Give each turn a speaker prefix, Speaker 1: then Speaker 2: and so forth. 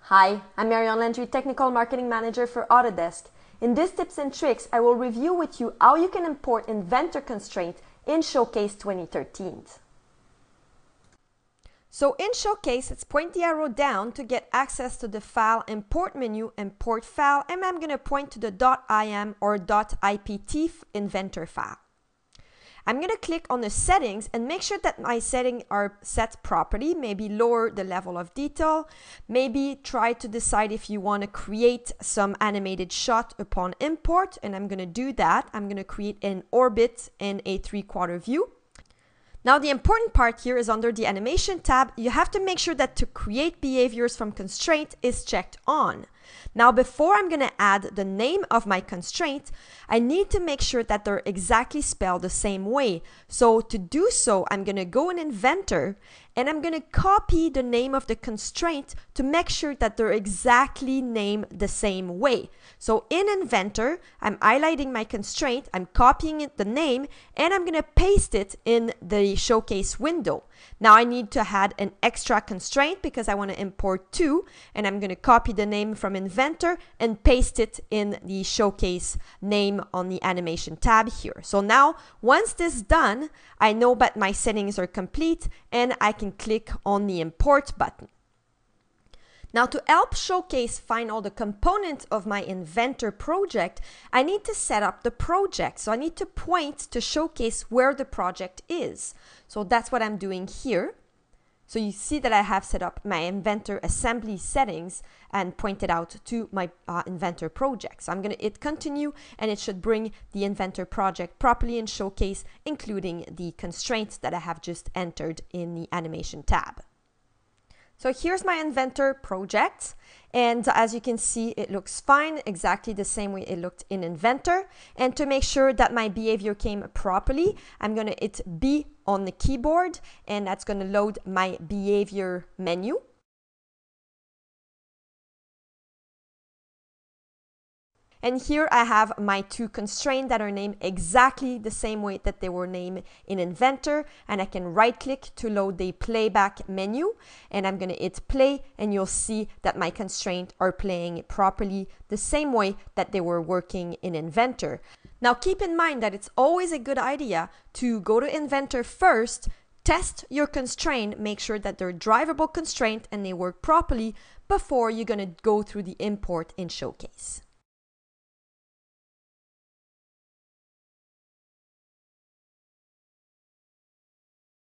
Speaker 1: Hi, I'm Marion, Landry, Technical Marketing Manager for Autodesk. In this tips and tricks, I will review with you how you can import Inventor Constraint in Showcase 2013. So in Showcase, let's point the arrow down to get access to the File Import menu, Import File, and I'm going to point to the .im or .ipt Inventor file. I'm going to click on the settings and make sure that my settings are set properly. Maybe lower the level of detail. Maybe try to decide if you want to create some animated shot upon import. And I'm going to do that. I'm going to create an orbit in a 3/4 view. Now the important part here is under the animation tab, you have to make sure that to create behaviors from constraint is checked on. Now before I'm going to add the name of my constraint, I need to make sure that they're exactly spelled the same way. So to do so, I'm going to go in Inventor and I'm going to copy the name of the constraint to make sure that they're exactly named the same way. So in Inventor, I'm highlighting my constraint, I'm copying it, the name, and I'm going to paste it in the Showcase window. Now I need to add an extra constraint because I want to import two, and I'm going to copy the name from Inventor and paste it in the Showcase name on the animation tab here. So now once this is done, I know that my settings are complete and I can click on the import button. Now to help Showcase find all the components of my Inventor project, I need to set up the project. So I need to point to Showcase where the project is. So that's what I'm doing here. So you see that I have set up my Inventor assembly settings and pointed out to my Inventor project. So I'm going to hit continue and it should bring the Inventor project properly in Showcase, including the constraints that I have just entered in the animation tab. So here's my Inventor project, and as you can see, it looks fine, exactly the same way it looked in Inventor. And to make sure that my behavior came properly, I'm going to hit B on the keyboard, and that's going to load my behavior menu. And here I have my two constraints that are named exactly the same way that they were named in Inventor. And I can right click to load the playback menu. And I'm going to hit play and you'll see that my constraints are playing properly the same way that they were working in Inventor. Now keep in mind that it's always a good idea to go to Inventor first, test your constraint, make sure that they're drivable constraints and they work properly before you're going to go through the import in Showcase.